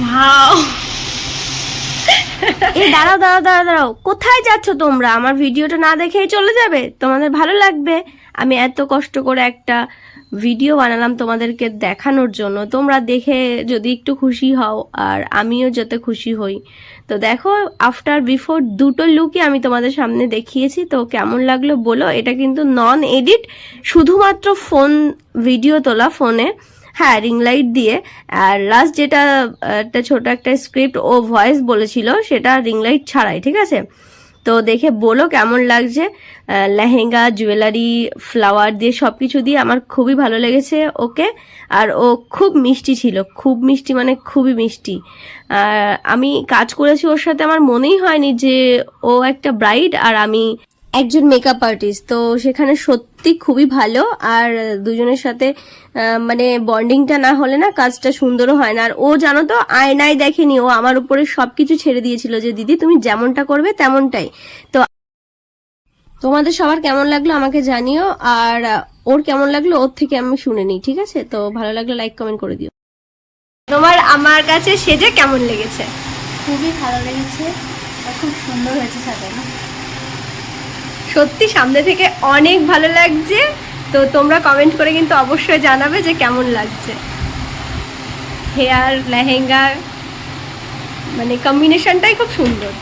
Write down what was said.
Wow, এই দাঁড়াও দাঁড়াও দাঁড়াও দাঁড়াও, কোথায় যাচ্ছ তোমরা? আমার ভিডিওটা না দেখেই চলে যাবে? তোমাদের ভালো লাগবে? আমি এত কষ্ট করে একটা ভিডিও বানালাম তোমাদেরকে দেখানোর জন্য, তোমরা দেখে যদি একটু খুশি হও আর আমিও যাতে খুশি হই। তো দেখো, আফটার বিফোর দুটো লুকই আমি তোমাদের সামনে দেখিয়েছি। তো কেমন লাগলো বলো। এটা কিন্তু নন এডিট, শুধুমাত্র ফোন ভিডিও তোলা ফোনে, হ্যাঁ রিং লাইট দিয়ে। আর লাস্ট যেটা একটা ছোট একটা স্ক্রিপ্ট ও ভয়েস বলেছিল, সেটা রিং লাইট ছাড়াই, ঠিক আছে? তো দেখে বলো কেমন লাগছে। লেহেঙ্গা, জুয়েলারি, ফ্লাওয়ার দিয়ে সবকিছু দিয়ে আমার খুবই ভালো লেগেছে ওকে। আর ও খুব মিষ্টি ছিল, খুব মিষ্টি মানে খুবই মিষ্টি। আমি কাজ করেছি ওর সাথে, আমার মনেই হয়নি যে ও একটা ব্রাইড আর আমি একজন মেকআপ আর্টিস্ট। তো সেখানে সত্যি খুবই ভালো। আর দুজনের সাথে মানে বন্ডিংটা না হলে না কাজটা সুন্দরও হয় না। আর ও জানো তো, আয়নায় দেখেনি, ও আমার উপরে সবকিছু ছেড়ে দিয়েছিল যে দিদি তুমি যেমনটা করবে তেমনটাই। তো তোমাদের সবার কেমন লাগলো আমাকে জানিও, আর ওর কেমন লাগলো ওর থেকে আমি শুনে নিই, ঠিক আছে? তো ভালো লাগলে লাইক কমেন্ট করে দিও। তোমার আমার কাছে সেজে কেমন লেগেছে? খুবই ভালো লেগেছে, আর খুব সুন্দর হয়েছে সাজানো। সত্যি সামনে থেকে অনেক ভালো লাগছে। তো তোমরা কমেন্ট করে কিন্তু অবশ্যই জানাবে যে কেমন লাগছে। হেয়ার, লেহেঙ্গা, মানে কম্বিনেশনটাই খুব সুন্দর।